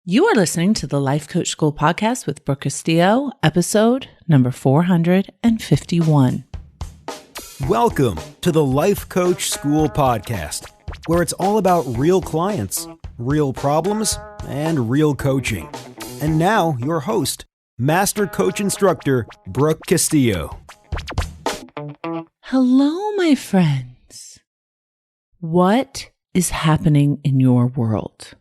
You are listening to the Life Coach School podcast with Brooke Castillo, episode number 451. Welcome to the Life Coach School podcast, where it's all about real clients, real problems, and real coaching. And now, your host, Master Coach Instructor, Brooke Castillo. Hello, my friends. What is happening in your world?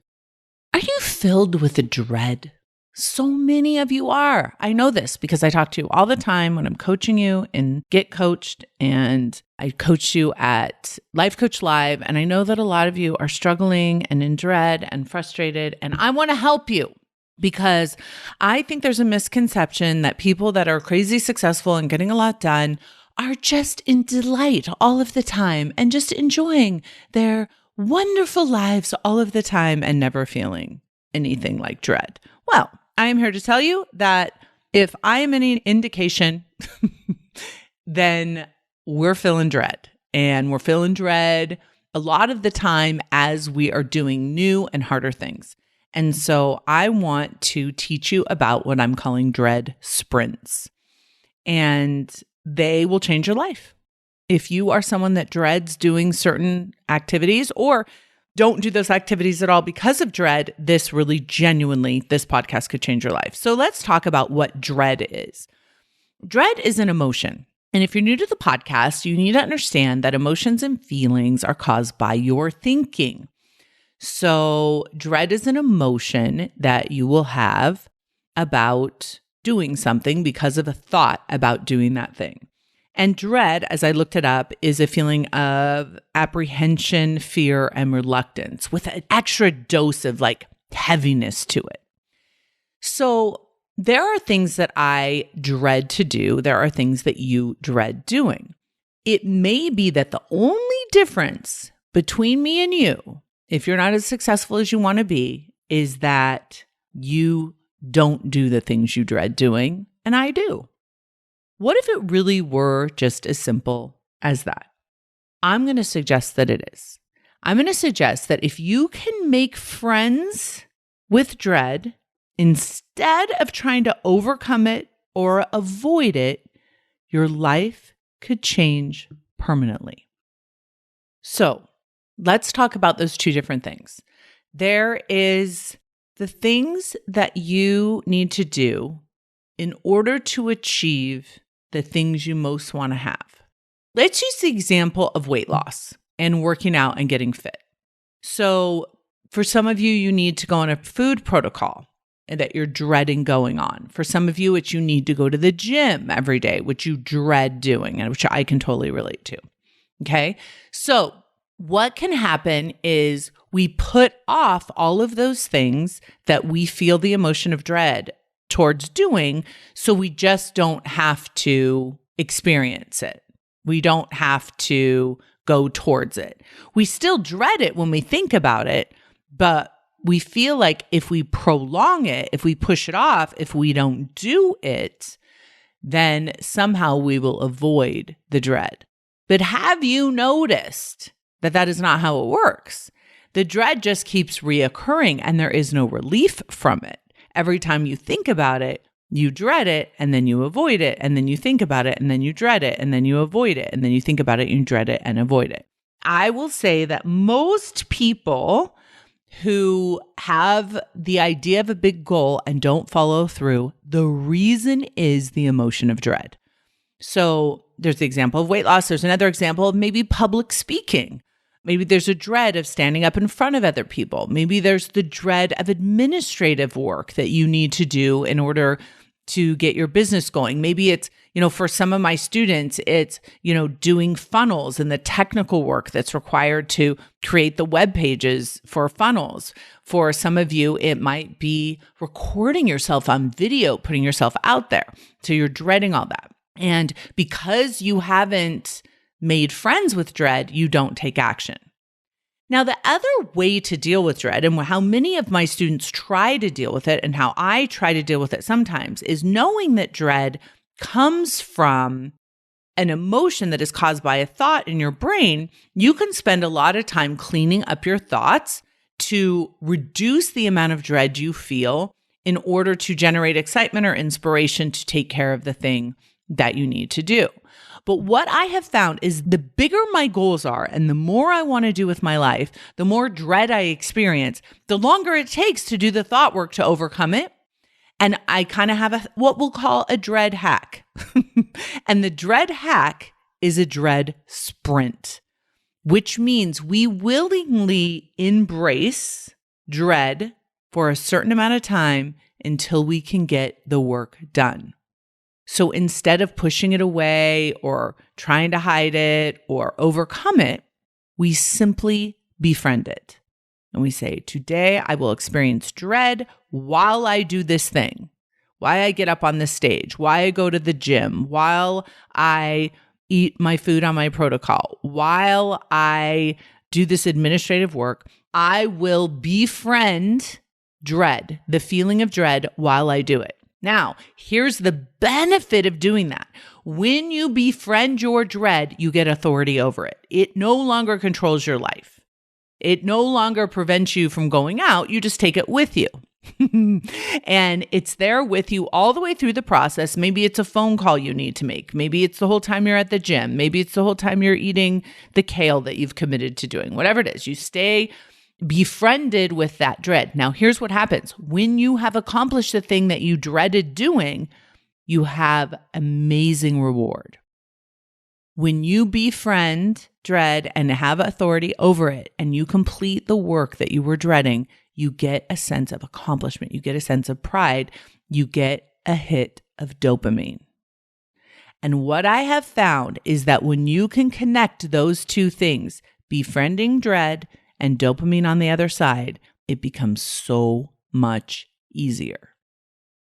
Are you filled with dread? So many of you are. I know this because I talk to you all the time when I'm coaching you in Get Coached, and I coach you at Life Coach Live. And I know that a lot of you are struggling and in dread and frustrated, and I want to help you because I think there's a misconception that people that are crazy successful and getting a lot done are just in delight all of the time and just enjoying their wonderful lives all of the time and never feeling anything like dread. Well, I am here to tell you that if I am any indication, then we're feeling dread. And we're feeling dread a lot of the time as we are doing new and harder things. And so I want to teach you about what I'm calling dread sprints. And they will change your life. If you are someone that dreads doing certain activities or don't do those activities at all because of dread, this podcast could change your life. So let's talk about what dread is. Dread is an emotion. And if you're new to the podcast, you need to understand that emotions and feelings are caused by your thinking. So dread is an emotion that you will have about doing something because of a thought about doing that thing. And dread, as I looked it up, is a feeling of apprehension, fear, and reluctance with an extra dose of heaviness to it. So there are things that I dread to do. There are things that you dread doing. It may be that the only difference between me and you, if you're not as successful as you want to be, is that you don't do the things you dread doing, and I do. What if it really were just as simple as that? I'm going to suggest that it is. I'm going to suggest that if you can make friends with dread instead of trying to overcome it or avoid it, your life could change permanently. So let's talk about those two different things. There is the things that you need to do in order to achieve the things you most want to have. Let's use the example of weight loss and working out and getting fit. So for some of you, you need to go on a food protocol that you're dreading going on. For some of you, it's you need to go to the gym every day, which you dread doing, and which I can totally relate to. Okay? So what can happen is we put off all of those things that we feel the emotion of dread towards doing, so we just don't have to experience it. We don't have to go towards it. We still dread it when we think about it, but we feel like if we prolong it, if we push it off, if we don't do it, then somehow we will avoid the dread. But have you noticed that that is not how it works? The dread just keeps reoccurring and there is no relief from it. Every time you think about it, you dread it, and then you avoid it, and then you think about it, and then you dread it, and then you avoid it, and then you think about it, and you dread it, and avoid it. I will say that most people who have the idea of a big goal and don't follow through, the reason is the emotion of dread. So there's the example of weight loss. There's another example of maybe public speaking. Maybe there's a dread of standing up in front of other people. Maybe there's the dread of administrative work that you need to do in order to get your business going. Maybe it's, for some of my students, it's, doing funnels and the technical work that's required to create the web pages for funnels. For some of you, it might be recording yourself on video, putting yourself out there. So you're dreading all that. And because you haven't made friends with dread, you don't take action. Now, the other way to deal with dread and how many of my students try to deal with it and how I try to deal with it sometimes is knowing that dread comes from an emotion that is caused by a thought in your brain. You can spend a lot of time cleaning up your thoughts, to reduce the amount of dread you feel in order to generate excitement or inspiration to take care of the thing that you need to do. But what I have found is the bigger my goals are and the more I want to do with my life, the more dread I experience, the longer it takes to do the thought work to overcome it. And I kind of have what we'll call a dread hack. And the dread hack is a dread sprint, which means we willingly embrace dread for a certain amount of time until we can get the work done. So instead of pushing it away or trying to hide it or overcome it, we simply befriend it. And we say, today I will experience dread while I do this thing, why I get up on the stage, why I go to the gym, while I eat my food on my protocol, while I do this administrative work. I will befriend dread, the feeling of dread, while I do it. Now, here's the benefit of doing that. When you befriend your dread, you get authority over it. It no longer controls your life. It no longer prevents you from going out. You just take it with you. And it's there with you all the way through the process. Maybe it's a phone call you need to make. Maybe it's the whole time you're at the gym. Maybe it's the whole time you're eating the kale that you've committed to doing. Whatever it is, you stay befriended with that dread. Now, here's what happens. When you have accomplished the thing that you dreaded doing, you have amazing reward. When you befriend dread and have authority over it, and you complete the work that you were dreading, you get a sense of accomplishment. You get a sense of pride. You get a hit of dopamine. And what I have found is that when you can connect those two things, befriending dread and dopamine on the other side, it becomes so much easier.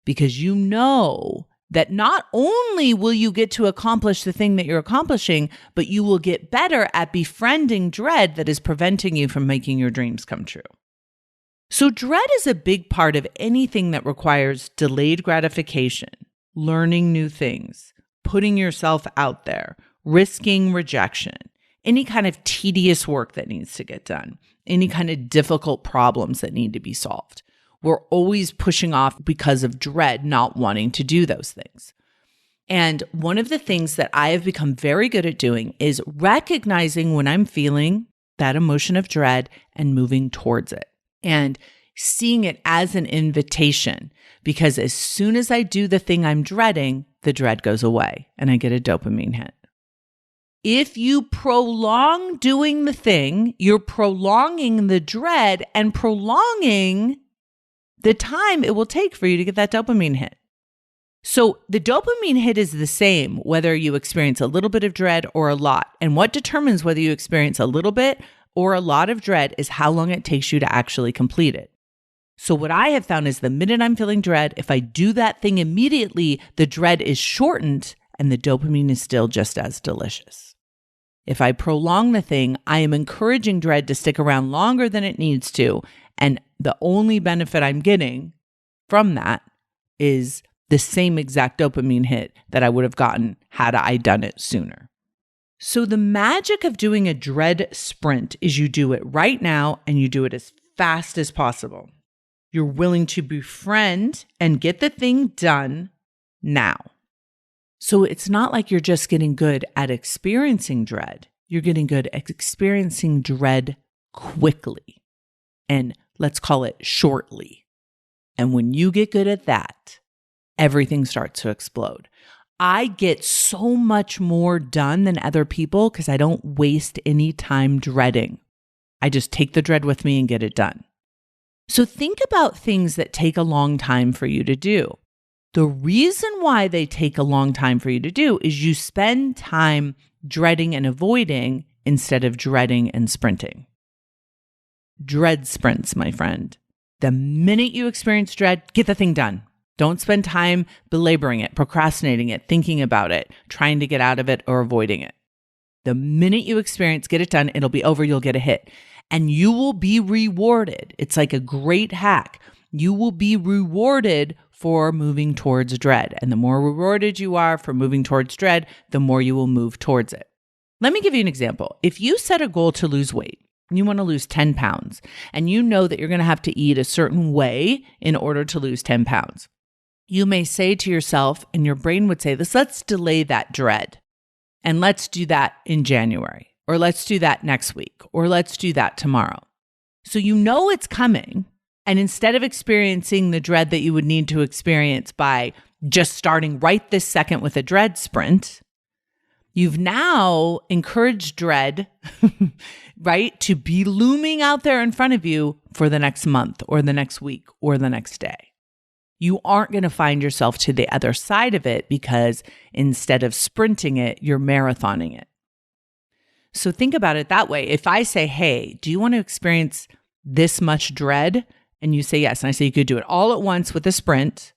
Because you know that not only will you get to accomplish the thing that you're accomplishing, but you will get better at befriending dread that is preventing you from making your dreams come true. So dread is a big part of anything that requires delayed gratification, learning new things, putting yourself out there, risking rejection, any kind of tedious work that needs to get done, any kind of difficult problems that need to be solved. We're always pushing off because of dread, not wanting to do those things. And one of the things that I have become very good at doing is recognizing when I'm feeling that emotion of dread and moving towards it and seeing it as an invitation, because as soon as I do the thing I'm dreading, the dread goes away and I get a dopamine hit. If you prolong doing the thing, you're prolonging the dread and prolonging the time it will take for you to get that dopamine hit. So the dopamine hit is the same whether you experience a little bit of dread or a lot. And what determines whether you experience a little bit or a lot of dread is how long it takes you to actually complete it. So what I have found is the minute I'm feeling dread, if I do that thing immediately, the dread is shortened and the dopamine is still just as delicious. If I prolong the thing, I am encouraging dread to stick around longer than it needs to. And the only benefit I'm getting from that is the same exact dopamine hit that I would have gotten had I done it sooner. So the magic of doing a dread sprint is you do it right now and you do it as fast as possible. You're willing to befriend and get the thing done now. So it's not like you're just getting good at experiencing dread. You're getting good at experiencing dread quickly. And let's call it shortly. And when you get good at that, everything starts to explode. I get so much more done than other people because I don't waste any time dreading. I just take the dread with me and get it done. So think about things that take a long time for you to do. The reason why they take a long time for you to do is you spend time dreading and avoiding instead of dreading and sprinting. Dread sprints, my friend. The minute you experience dread, get the thing done. Don't spend time belaboring it, procrastinating it, thinking about it, trying to get out of it or avoiding it. The minute you experience, get it done, it'll be over, you'll get a hit. And you will be rewarded. It's like a great hack. You will be rewarded for moving towards dread. And the more rewarded you are for moving towards dread, the more you will move towards it. Let me give you an example. If you set a goal to lose weight, You want to lose 10 pounds, and you know that you're going to have to eat a certain way in order to lose 10 pounds. You may say to yourself, and your brain would say this, let's delay that dread. And let's do that in January, or let's do that next week, or let's do that tomorrow. So you know it's coming. And instead of experiencing the dread that you would need to experience by just starting right this second with a dread sprint, you've now encouraged dread, right, to be looming out there in front of you for the next month or the next week or the next day. You aren't going to find yourself to the other side of it because instead of sprinting it, you're marathoning it. So think about it that way. If I say, hey, do you want to experience this much dread? And you say yes. And I say you could do it all at once with a sprint,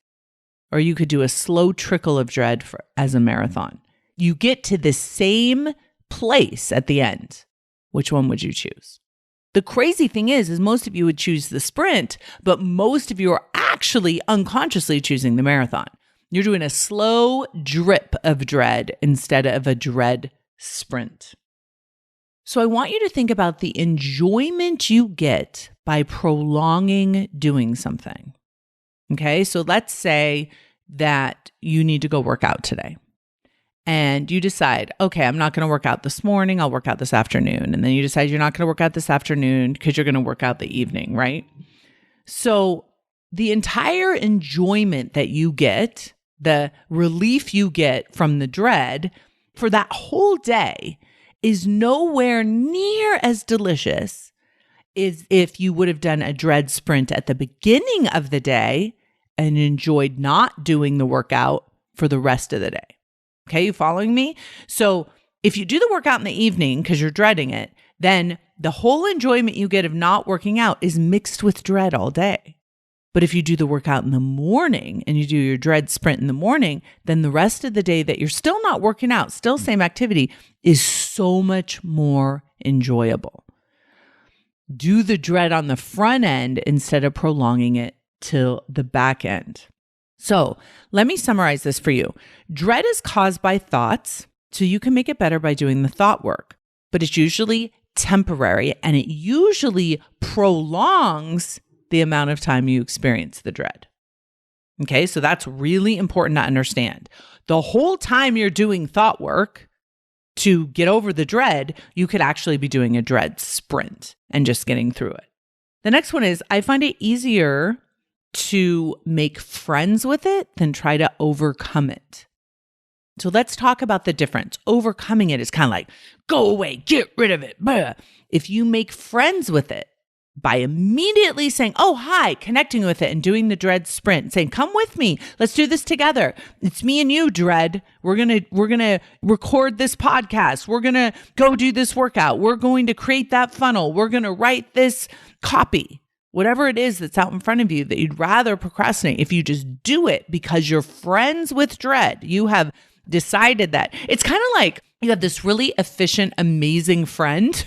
or you could do a slow trickle of dread as a marathon. You get to the same place at the end. Which one would you choose? The crazy thing is most of you would choose the sprint, but most of you are actually unconsciously choosing the marathon. You're doing a slow drip of dread instead of a dread sprint. So I want you to think about the enjoyment you get by prolonging doing something. Okay, so let's say that you need to go work out today. And you decide, okay, I'm not going to work out this morning. I'll work out this afternoon. And then you decide you're not going to work out this afternoon because you're going to work out the evening, right? So the entire enjoyment that you get, the relief you get from the dread for that whole day is nowhere near as delicious as if you would have done a dread sprint at the beginning of the day and enjoyed not doing the workout for the rest of the day. Okay, you following me? So if you do the workout in the evening because you're dreading it, then the whole enjoyment you get of not working out is mixed with dread all day. But if you do the workout in the morning and you do your dread sprint in the morning, then the rest of the day that you're still not working out, still same activity, is so much more enjoyable. Do the dread on the front end instead of prolonging it till the back end. So let me summarize this for you. Dread is caused by thoughts, so you can make it better by doing the thought work, but it's usually temporary and it usually prolongs the amount of time you experience the dread. Okay, so that's really important to understand. The whole time you're doing thought work to get over the dread, you could actually be doing a dread sprint and just getting through it. The next one is, I find it easier to make friends with it than try to overcome it. So let's talk about the difference. Overcoming it is kind of like, go away, get rid of it. Blah. If you make friends with it by immediately saying, oh, hi, connecting with it and doing the dread sprint, saying, come with me, let's do this together. It's me and you, dread. We're going to record this podcast. We're going to go do this workout. We're going to create that funnel. We're going to write this copy. Whatever it is that's out in front of you that you'd rather procrastinate, if you just do it because you're friends with dread, you have decided that. It's kind of like you have this really efficient, amazing friend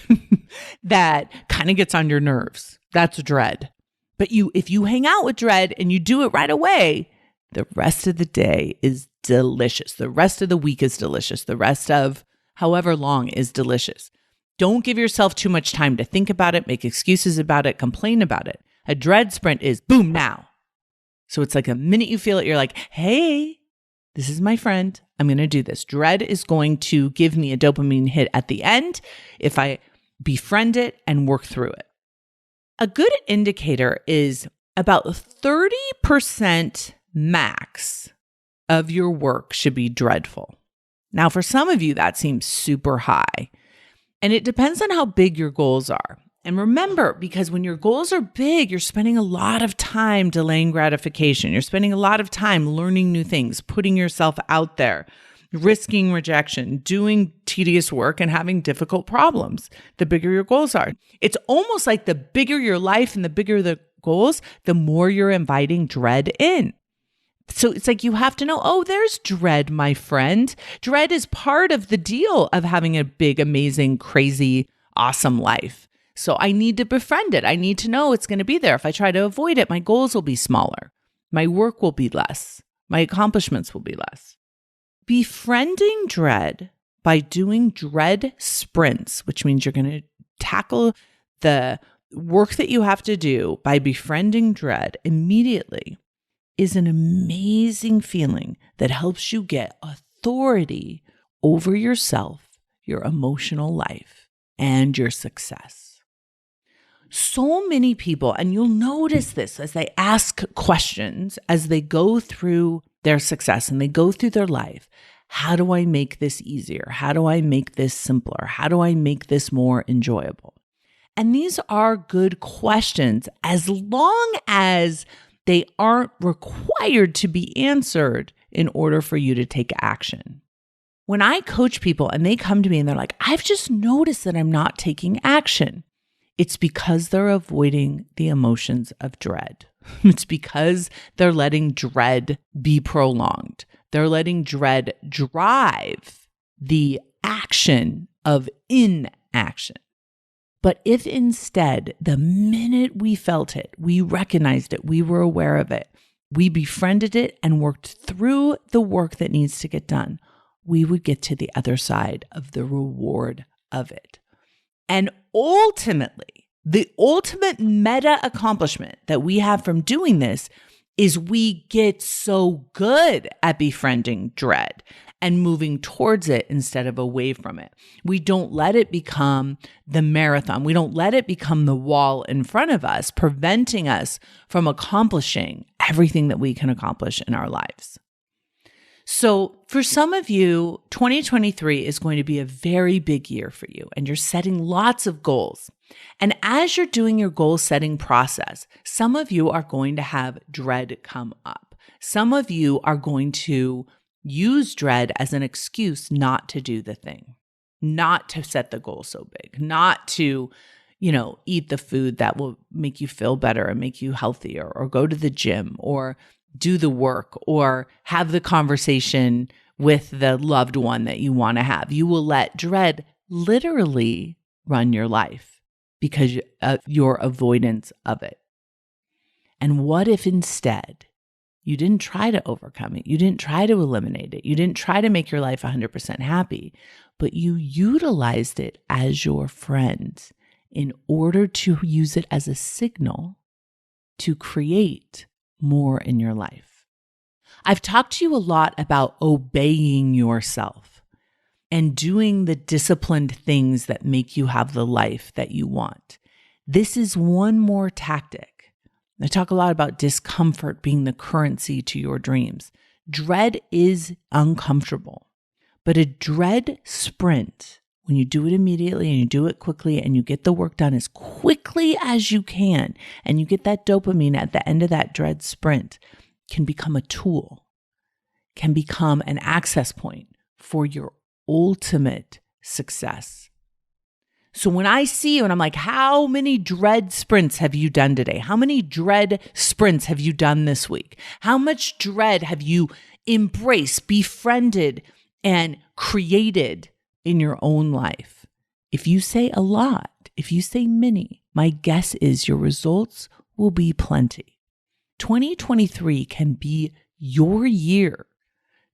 that kind of gets on your nerves. That's dread. But if you hang out with dread and you do it right away, the rest of the day is delicious. The rest of the week is delicious. The rest of however long is delicious. Don't give yourself too much time to think about it, make excuses about it, complain about it. A dread sprint is boom now. So it's like the minute you feel it, you're like, hey, this is my friend. I'm going to do this. Dread is going to give me a dopamine hit at the end if I befriend it and work through it. A good indicator is about 30% max of your work should be dreadful. Now, for some of you, that seems super high. And it depends on how big your goals are. And remember, because when your goals are big, you're spending a lot of time delaying gratification. You're spending a lot of time learning new things, putting yourself out there, risking rejection, doing tedious work, and having difficult problems. The bigger your goals are. It's almost like the bigger your life and the bigger the goals, the more you're inviting dread in. So it's like you have to know, oh, there's dread, my friend. Dread is part of the deal of having a big, amazing, crazy, awesome life. So I need to befriend it. I need to know it's going to be there. If I try to avoid it, my goals will be smaller. My work will be less. My accomplishments will be less. Befriending dread by doing dread sprints, which means you're going to tackle the work that you have to do by befriending dread immediately is an amazing feeling that helps you get authority over yourself, your emotional life, and your success. So many people, and you'll notice this as they ask questions, as they go through their success and they go through their life. How do I make this easier? How do I make this simpler? How do I make this more enjoyable? And these are good questions as long as they aren't required to be answered in order for you to take action. When I coach people and they come to me and they're like, I've just noticed that I'm not taking action, it's because they're avoiding the emotions of dread. It's because they're letting dread be prolonged. They're letting dread drive the action of inaction. But if instead, the minute we felt it, we recognized it, we were aware of it, we befriended it and worked through the work that needs to get done, we would get to the other side of the reward of it. And ultimately, the ultimate meta accomplishment that we have from doing this is we get so good at befriending dread and moving towards it instead of away from it. We don't let it become the marathon. We don't let it become the wall in front of us, preventing us from accomplishing everything that we can accomplish in our lives. So for some of you, 2023 is going to be a very big year for you, and you're setting lots of goals. And as you're doing your goal setting process, some of you are going to have dread come up. Some of you are going to use dread as an excuse not to do the thing, not to set the goal so big, not to, eat the food that will make you feel better and make you healthier, or go to the gym, or do the work, or have the conversation with the loved one that you want to have. You will let dread literally run your life because of your avoidance of it. And what if instead you didn't try to overcome it? You didn't try to eliminate it. You didn't try to make your life 100% happy, but you utilized it as your friend in order to use it as a signal to create more in your life. I've talked to you a lot about obeying yourself and doing the disciplined things that make you have the life that you want. This is one more tactic. I talk a lot about discomfort being the currency to your dreams. Dread is uncomfortable, but a dread sprint, when you do it immediately and you do it quickly and you get the work done as quickly as you can, and you get that dopamine at the end of that dread sprint, can become a tool, can become an access point for your ultimate success. So when I see you and I'm like, how many dread sprints have you done today? How many dread sprints have you done this week? How much dread have you embraced, befriended, and created in your own life? If you say a lot, if you say many, my guess is your results will be plenty. 2023 can be your year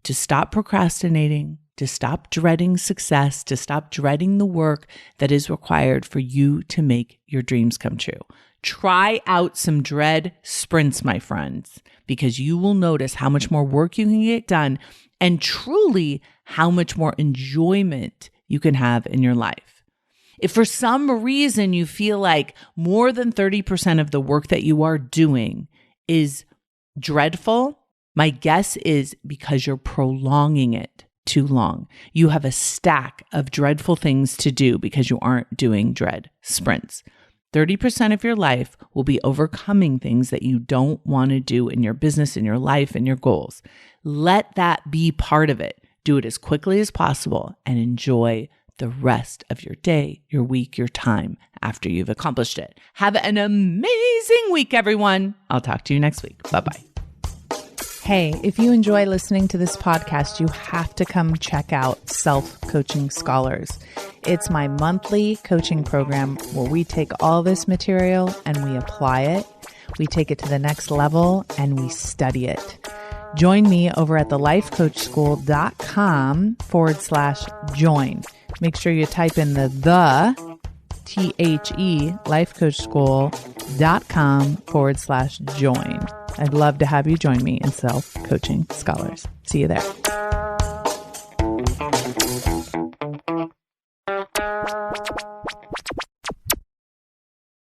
to stop procrastinating, to stop dreading success, to stop dreading the work that is required for you to make your dreams come true. Try out some dread sprints, my friends, because you will notice how much more work you can get done and truly how much more enjoyment you can have in your life. If for some reason you feel like more than 30% of the work that you are doing is dreadful, my guess is because you're prolonging it too long. You have a stack of dreadful things to do because you aren't doing dread sprints. 30% of your life will be overcoming things that you don't want to do in your business, in your life, and your goals. Let that be part of it. Do it as quickly as possible and enjoy the rest of your day, your week, your time after you've accomplished it. Have an amazing week, everyone. I'll talk to you next week. Bye-bye. Hey, if you enjoy listening to this podcast, you have to come check out Self-Coaching Scholars. It's my monthly coaching program where we take all this material and we apply it. We take it to the next level and we study it. Join me over at thelifecoachschool.com/join. Make sure you type in the lifecoachschool.com/join. I'd love to have you join me in Self-Coaching Scholars. See you there.